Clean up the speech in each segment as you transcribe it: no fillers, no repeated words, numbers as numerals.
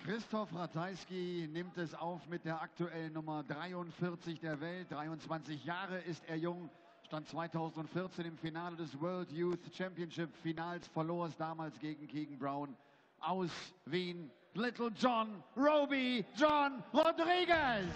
Christoph Ratajski nimmt es auf mit der aktuellen Nummer 43 der Welt. 23 Jahre ist er jung, stand 2014 im Finale des World Youth Championship Finals, verlor es damals gegen Keegan Brown aus Wien. Little John, Roby John Rodriguez.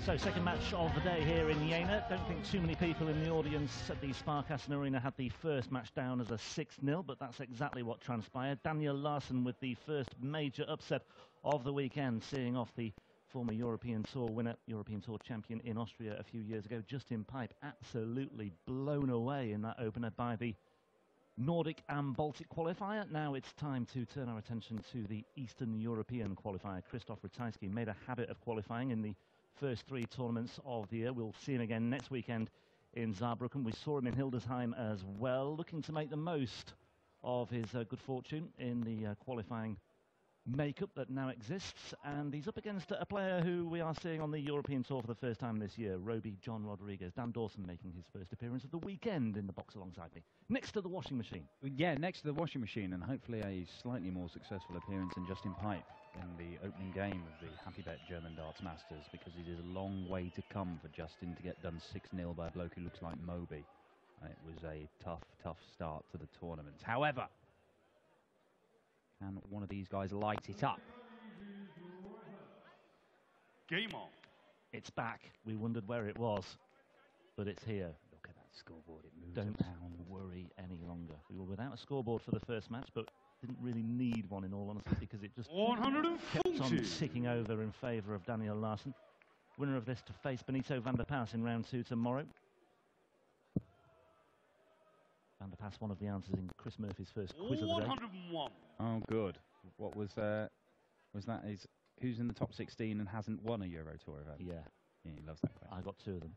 So, second match of the day here in Jena. Don't think too many people in the audience at the Sparkassen Arena had the first match down as a 6-0, but that's exactly what transpired. Daniel Larsson with the first major upset of the weekend, seeing off the former European Tour winner, European Tour champion in Austria a few years ago, Justin Pipe, absolutely blown away in that opener by the Nordic and Baltic qualifier. Now it's time to turn our attention to the Eastern European qualifier. Christoph Ratajski made a habit of qualifying in the first three tournaments of the year. We'll see him again next weekend in Saarbrücken. We saw him in Hildesheim as well, looking to make the most of his good fortune in the qualifying makeup that now exists, and he's up against a player who we are seeing on the European Tour for the first time this year, Roby John Rodriguez. Dan Dawson making his first appearance of the weekend in the box alongside me, next to the washing machine. Yeah, next to the washing machine, and hopefully a slightly more successful appearance than Justin Pipe in the opening game of the Happy Bet German Darts Masters, because it is a long way to come for Justin to get done 6-0 by a bloke who looks like Moby. It was a tough start to the tournament. However, can one of these guys light it up? Game on. It's back. We wondered where it was, but it's here. Look at that scoreboard. It moves Don't around. worry any longer. We were without a scoreboard for the first match, but didn't really need one in all honesty, because it just kept on ticking over in favour of Daniel Larsson. Winner of this to face Benito van der Pas in round 2 tomorrow. Van der Pas, one of the answers in Chris Murphy's first quiz of the day. 101. Oh, good. What was that? Is who's in the top 16 and hasn't won a Euro Tour event? Yeah. Yeah, he loves that question. I got 2 of them.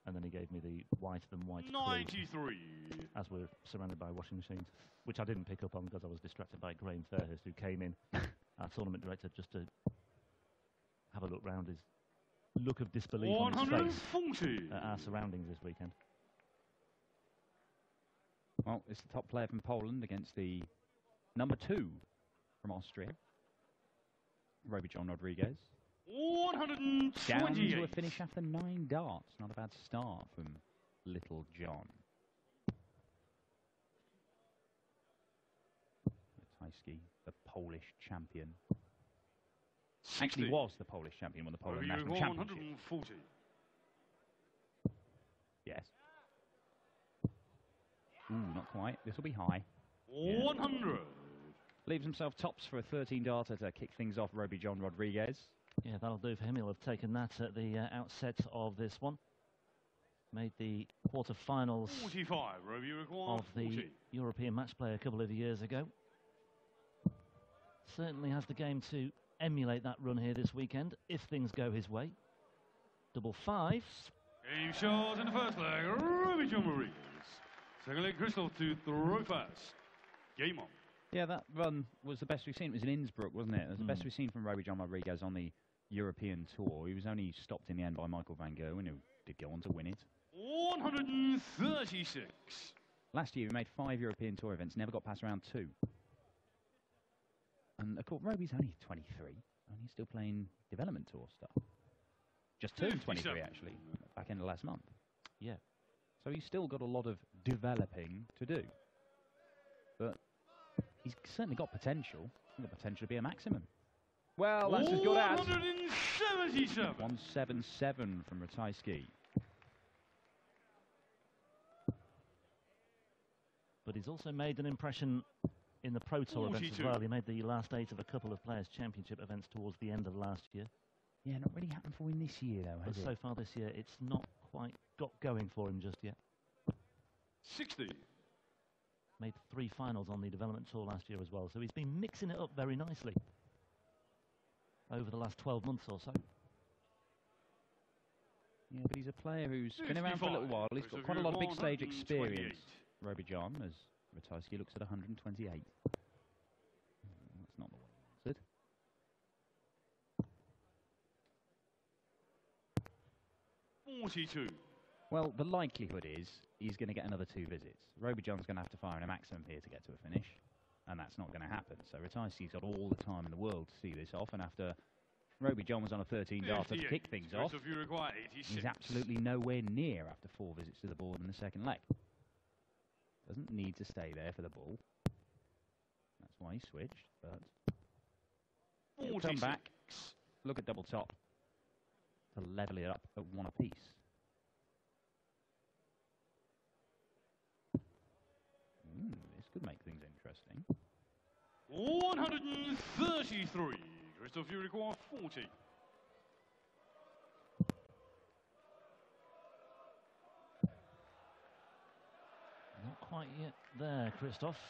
And then he gave me the white than white 93. Clue, as we're surrounded by washing machines, which I didn't pick up on because I was distracted by Graham Fairhurst, who came in, our tournament director, just to have a look round, his look of disbelief on his face at our surroundings this weekend. Well, it's the top player from Poland against the number 2 from Austria, Roby John Rodriguez. 128. Down to a finish after 9 darts. Not a bad start from Little John. Ratajski, the Polish champion. 60. Actually was the Polish champion, won the Poland national championship. 140. Yes. Ooh, not quite. This will be high. 100. Yeah. Leaves himself tops for a 13-darter to kick things off, Roby John Rodriguez. Yeah, that'll do for him. He'll have taken that at the outset of this one. Made the quarter-finals 45. Roby of the 40. European match play a couple of years ago. Certainly has the game to emulate that run here this weekend, if things go his way. Double 5. Game shot in the first leg. Roby John Rodriguez. Second leg, Christoph to throw fast. Game on. Yeah, that run was the best we've seen. It was in Innsbruck, wasn't it? It was the best we've seen from Roby John Rodriguez on the European Tour. He was only stopped in the end by Michael van Gerwen, who did go on to win it. 136. Last year, he made 5 European Tour events, never got past round 2. And of course, Roby's only 23, and he's still playing development tour stuff. Just turned 23, actually, back end of last month. Yeah. So he's still got a lot of developing to do. But he's certainly got potential. He's got potential to be a maximum. Well, that's as good as 177. 177 from Ratajski. But he's also made an impression in the Pro Tour events as well. He made the last 8 of a couple of Players' Championship events towards the end of last year. Yeah, not really happened for him this year, though, has it? So far this year, it's not quite got going for him just yet. 60. Made 3 finals on the development tour last year as well, so he's been mixing it up very nicely over the last 12 months or so. Yeah, but he's a player who's been around for a little while. He's got quite a lot of big stage experience. Roby John, as Ratajski looks at 128. That's not the one he answered. 42. Well, the likelihood is he's going to get another 2 visits. Roby John's going to have to fire in a maximum here to get to a finish, and that's not going to happen. So Ratajski's got all the time in the world to see this off, and after Roby John was on a 13-darter to kick things off, he's absolutely nowhere near after 4 visits to the board in the second leg. Doesn't need to stay there for the ball. That's why he switched, but he'll come back, look at double top to level it up at 1 apiece. This could make things interesting. 133. Christoph, you require 40. Not quite yet there, Christoph.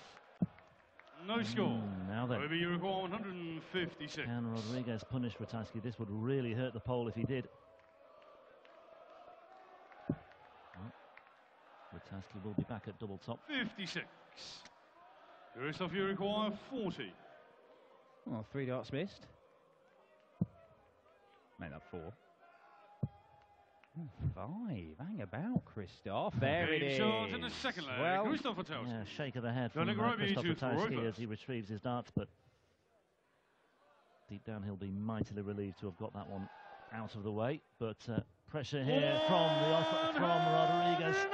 No score. Now then. Maybe you require 156. Can Rodriguez punish Ratajski? This would really hurt the pole if he did. Well, Ratajski will be back at double top. 56. Christoph, you require 40. Well, 3 darts missed. Make that 4. 5. Hang about, Christoph. There it is. In the second leg. Well, Christoph Ratajski. Yeah, shake of the head from Christoph Ratajski as he retrieves his darts, but deep down he'll be mightily relieved to have got that one out of the way. But pressure here from Rodriguez.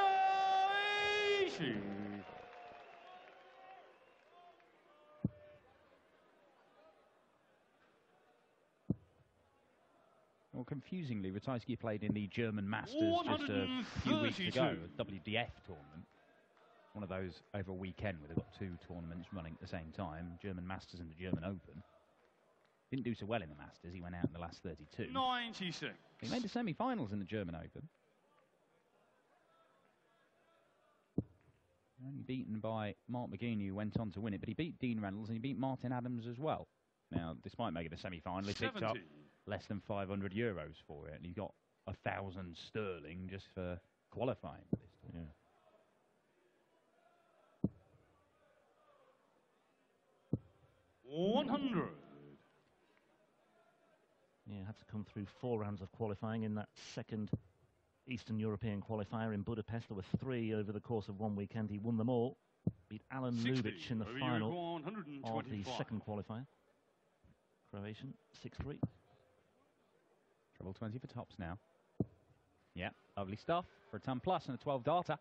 Well, confusingly, Ratajski played in the German Masters just a few weeks ago, a WDF tournament. One of those over a weekend where they've got 2 tournaments running at the same time, German Masters and the German Open. Didn't do so well in the Masters, he went out in the last 32. 96. He made the semi-finals in the German Open. Only beaten by Mark McGean, who went on to win it, but he beat Dean Reynolds and he beat Martin Adams as well. Now, despite making the semi-final, he picked up less than €500 for it, and he got 1,000 sterling just for qualifying for this. Yeah. Yeah. 100. Yeah, had to come through 4 rounds of qualifying in that second Eastern European qualifier in Budapest. There were 3 over the course of 1 weekend. He won them all. Beat Alan Lubitsch in the final of the second qualifier. Croatian, 6-3. Treble 20 for tops now. Yeah, lovely stuff for a 10 plus and a 12 darter.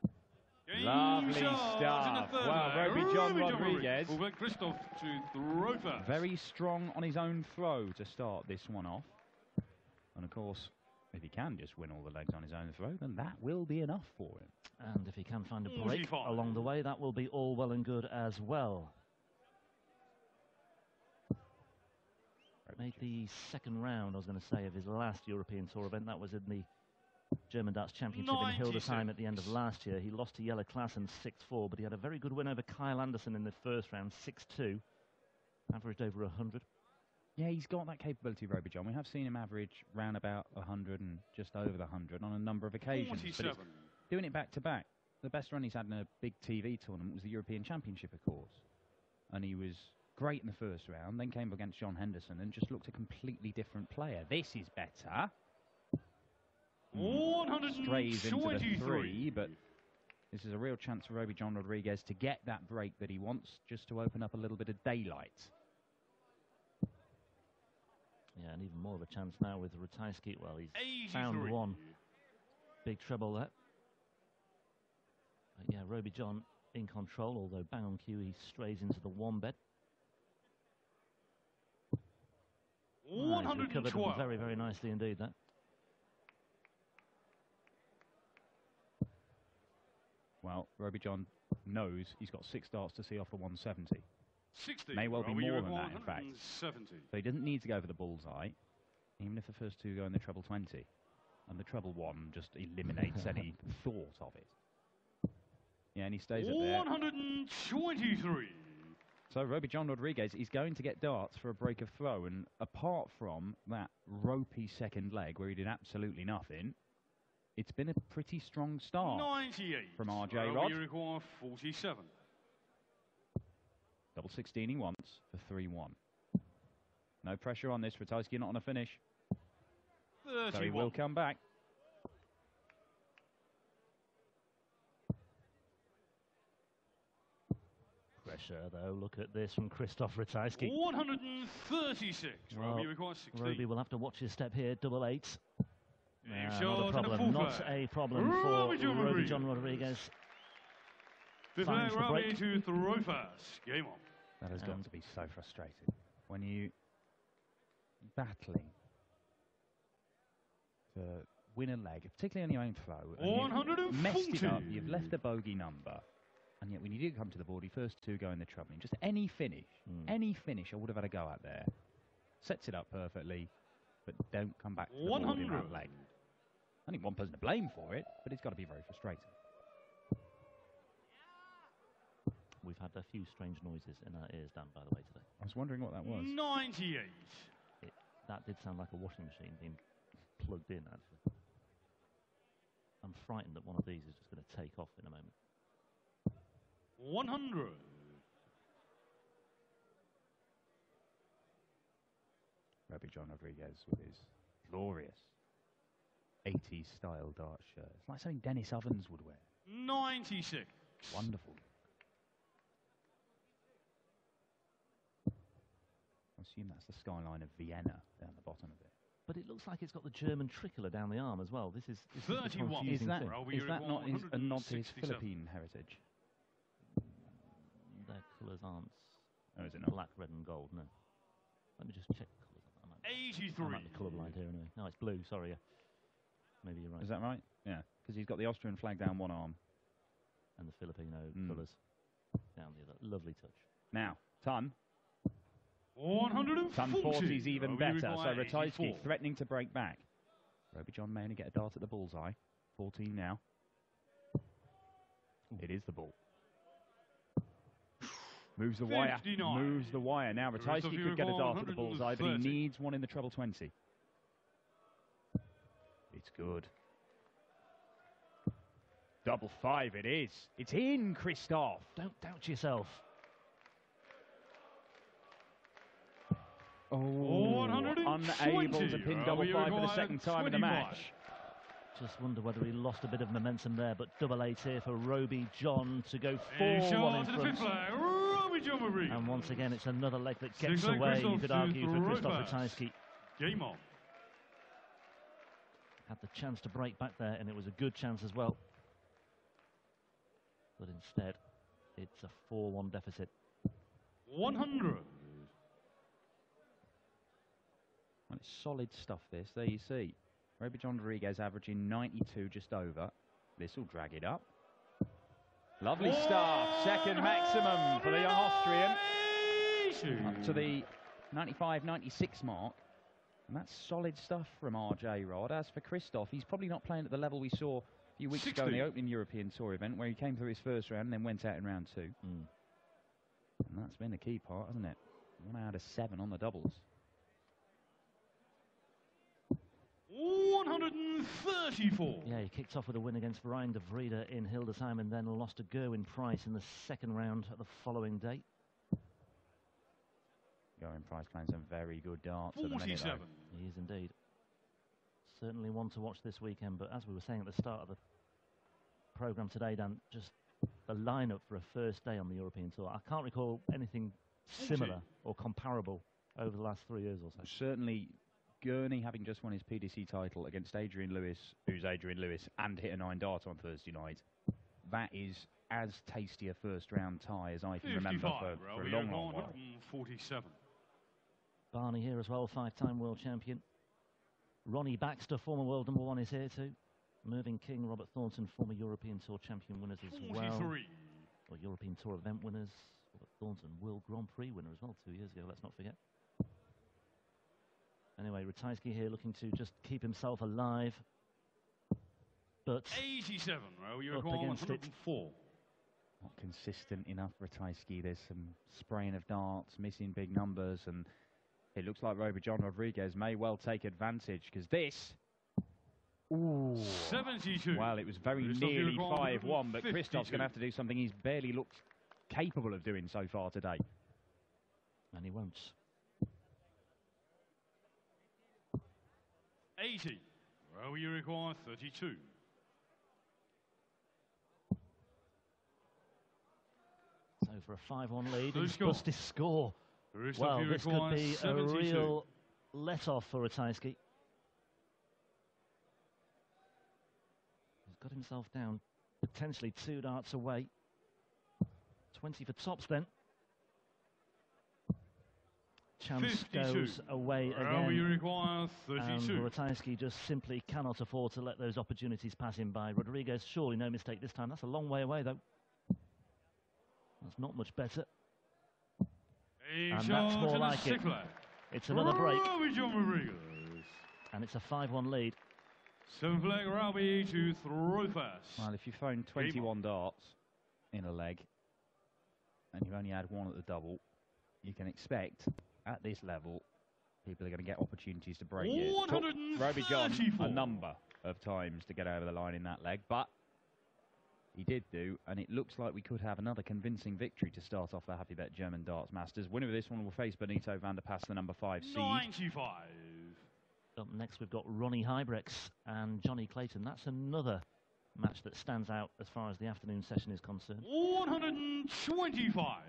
Lovely stuff. Wow, Roby John Rodriguez. Christoph to throw first. Very strong on his own throw to start this one off. And of course, if he can just win all the legs on his own throw, then that will be enough for him. And if he can find a break along the way, that will be all well and good as well. Made the second round, I was going to say, of his last European Tour event. That was in the German Darts Championship in Hildesheim at the end of last year. He lost to Jelle Klassen 6-4, but he had a very good win over Kyle Anderson in the first round, 6-2. Averaged over 100. Yeah, he's got that capability, Roby John. We have seen him average round about 100 and just over the 100 on a number of occasions. 47. But doing it back to back. The best run he's had in a big TV tournament was the European Championship, of course. And he was great in the first round, then came against John Henderson and just looked a completely different player. This is better. Strays into the 3, but this is a real chance for Roby John Rodriguez to get that break that he wants, just to open up a little bit of daylight. Yeah, and even more of a chance now with Ratajski. Well, he's found one big treble there. Yeah, Roby John in control, although bang on cue, he strays into the 1 bed. He's recovered very, very nicely indeed, that. Well, Roby John knows he's got 6 darts to see off for 170. 60. May well be more than that, in fact. 70. So he doesn't need to go for the bullseye, even if the first 2 go in the treble 20. And the treble 1 just eliminates any thought of it. Yeah, and he stays up there. 123. So Roby John Rodriguez is going to get darts for a break of throw, and apart from that ropey second leg where he did absolutely nothing, it's been a pretty strong start 98 from RJ Rod. 47. Double 16 he wants for 3-1. No pressure on this. Ratajski not on a finish. 31. So he will come back. pressure, though. Look at this from Krzysztof Ratajski. 136. Well, Roby requires 16. Roby will have to watch his step here, double eight. Not a Shot and a problem, full not flag. a problem for Roby John Rodriguez. Fifth Finds leg, the Roby break. to throw fast. Game on. That has got to be so frustrating when you battling to win a leg, particularly on your own throw, and you've messed it up, you've left a bogey number, and yet when you do come to the board, your first two go in the troubling. Just any finish, I would have had a go out there. Sets it up perfectly, but don't come back to the board in that leg. I think one person to blame for it, but it's got to be very frustrating. We've had a few strange noises in our ears, Dan, by the way, today. I was wondering what that was. 98. That did sound like a washing machine being plugged in, actually. I'm frightened that one of these is just going to take off in a moment. 100. Roby John Rodriguez with his glorious 80s style dart shirt. It's like something Dennis Ovens would wear. 96. Wonderful. I assume that's the skyline of Vienna down the bottom of it. But it looks like it's got the German tricolor down the arm as well. This is the 31. confusing thing. Is that not a nod to his Philippine heritage? Their colours aren't Oh, is it not? black, red and gold, no. Let me just check the colours. I'm at the colourblind here anyway. No, it's blue, sorry, yeah. Maybe you're right. Is that right? Yeah, because he's got the Austrian flag down one arm. And the Filipino colours down the other. Lovely touch. Now, Ton. 140. Ton 40 is even better. So require Ratajski 84. threatening to break back. Roby John may only get a dart at the bullseye. 14 now. It is the ball. Moves the wire. 59. Moves the wire. Now Ratajski could get a dart at the bullseye, but he 130. needs one in the treble 20. It's good. Double five it is. It's in, Krzysztof. Don't doubt yourself. Oh, 120. unable to pin double five for the second time in the 25. match. Just wonder whether he lost a bit of momentum there, but double eight here for Roby John to go A 4-1 shot in to the fifth front. flag. Roby John Rodriguez. And once again, it's another leg that gets Six-leg away, you Krzysztof could to argue, for throw Krzysztof fast. Ratajski. Game on. Had the chance to break back there, and it was a good chance as well. But instead, it's a 4-1 deficit. 100. Well, it's solid stuff, this. There you see. Roby John Rodriguez averaging 92 just over. This will drag it up. Lovely start. Second maximum for the young Austrian. Up to the 95-96 mark. And that's solid stuff from RJ Rod. As for Krzysztof, he's probably not playing at the level we saw a few weeks ago in the opening European Tour event, where he came through his first round and then went out in round two. And that's been the key part, hasn't it? 1 out of 7 on the doubles. 134. Yeah, he kicked off with a win against Ryan de Vrede in Hildesheim and then lost to Gerwin Price in the second round the following day. Gerwin Price playing some very good darts at the minute, 47. He is indeed. Certainly one to watch this weekend, but as we were saying at the start of the programme today, Dan, just the lineup for a first day on the European Tour. I can't recall anything similar or comparable over the last 3 years or so. Certainly, Gurney having just won his PDC title against Adrian Lewis, who's Adrian Lewis, and hit a 9 dart on Thursday night. That is as tasty a first round tie as I can remember for a long, long while. 147. Barney here as well, 5-time world champion. Ronnie Baxter, former world number 1, is here too. Mervyn King, Robert Thornton, former European Tour champion winners as 43. well. Or European Tour event winners. Robert Thornton, World Grand Prix winner as well 2 years ago, let's not forget. Anyway, Ratajski here looking to just keep himself alive. But 87. You up require against it. 104. Not consistent enough, Ratajski. There's some spraying of darts, missing big numbers, and it looks like Roby John Rodriguez may well take advantage, because this... Ooh. 72. Well, it was very nearly 5-1, but Krzysztof's going to have to do something he's barely looked capable of doing so far today. And he won't. 80. You require 32. So for a 5-1 lead. So He's score. busted score. Well, this could be a real let-off for Ratajski. He's got himself down potentially 2 darts away. 20 for tops then. Chance 52. goes away Well, we again. require 32. And Ratajski just simply cannot afford to let those opportunities pass him by. Rodriguez, surely no mistake this time. That's a long way away, though. That's not much better. And that's more like it. It's another break. And it's a 5-1 lead. 7 flag, Robbie to throw fast. Well, if you phone 21 darts in a leg and you've only had 1 at the double, you can expect, at this level, people are going to get opportunities to break it. Took Roby John a number of times to get over the line in that leg, but he did do, and it looks like we could have another convincing victory to start off the Happy Bet German Darts Masters. Winner of this one will face Benito van der Pas, the number 5 seed. 95. Up next, we've got Ronnie Hybrex and Johnny Clayton. That's another match that stands out as far as the afternoon session is concerned. 125.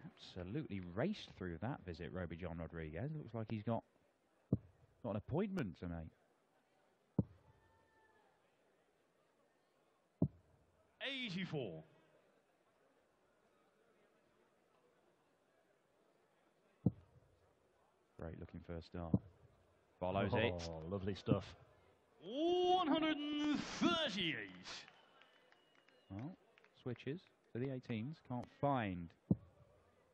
Absolutely raced through that visit, Roby John Rodriguez. Looks like he's got an appointment tonight. 84. Great looking first start. Follows it. Oh, lovely stuff. 138. Well, switches to the 18s. Can't find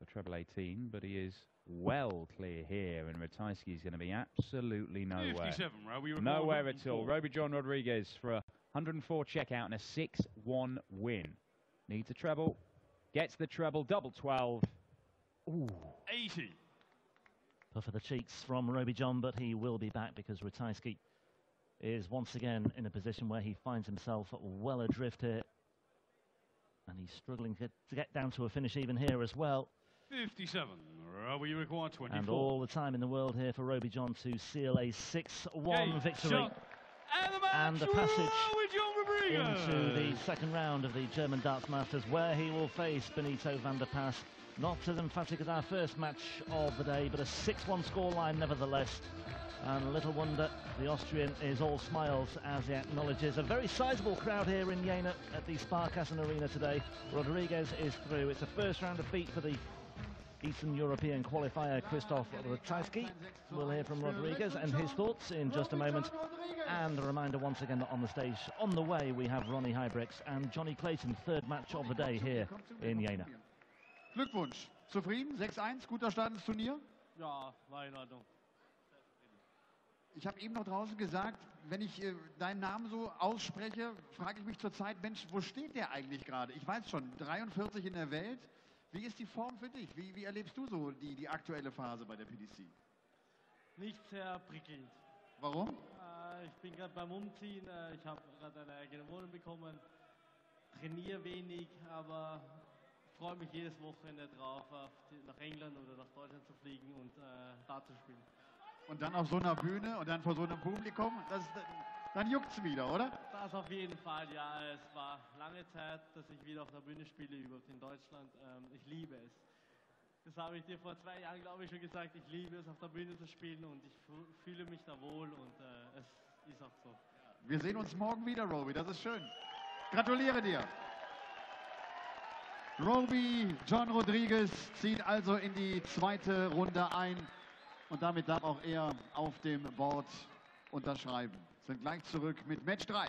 the treble 18, but he is well clear here, and Ratajski is going to be absolutely nowhere. 57, right? Nowhere at all. Roby John Rodriguez for a 104 checkout and a 6-1 win. Needs a treble. Gets the treble. Double 12. Ooh. 80. Puff of the cheeks from Roby John, but he will be back because Ratajski is once again in a position where he finds himself well adrift here. And he's struggling to get down to a finish even here as well. 57. We require 24. And all the time in the world here for Roby John to seal a 6-1 victory. And the passage into the second round of the German Darts Masters, where he will face Benito van der Pas. Not as emphatic as our first match of the day, but a 6-1 scoreline nevertheless. And little wonder the Austrian is all smiles as he acknowledges a very sizable crowd here in Jena at the Sparkassen Arena today. Rodriguez is through. It's a first round defeat for the Eastern European qualifier Christoph Ratajski. We'll hear from Rodriguez and his thoughts in just a moment. And a reminder once again that on the stage, on the way, we have Ronnie Hybrex and Johnny Clayton, third match of the day here in Jena. Glückwunsch. Zufrieden? 6-1, guter Start ins Turnier? Ja, war in Ordnung. Ich habe eben noch draußen gesagt, wenn ich deinen Namen so ausspreche, frage ich mich zurzeit, Mensch, wo steht der eigentlich gerade? Ich weiß schon, 43 in der Welt. Wie ist die Form für dich? Wie erlebst du so die aktuelle Phase bei der PDC? Nicht sehr prickelnd. Warum? Ich bin gerade beim Umziehen. Ich habe gerade eine eigene Wohnung bekommen. Trainiere wenig, aber freue mich jedes Wochenende drauf, nach England oder nach Deutschland zu fliegen und da zu spielen. Und dann auf so einer Bühne und dann vor so einem Publikum, dann juckt's wieder, oder? Das auf jeden Fall, ja. Es war lange Zeit, dass ich wieder auf der Bühne spiele, überhaupt in Deutschland. Ich liebe es. Das habe ich dir vor 2 Jahren, glaube ich, schon gesagt. Ich liebe es, auf der Bühne zu spielen und ich fühle mich da wohl und es ist auch so. Wir sehen uns morgen wieder, Roby. Das ist schön. Gratuliere dir. Roby John Rodriguez zieht also in die zweite Runde ein und damit darf auch er auf dem Board unterschreiben. Sind gleich zurück mit Match 3.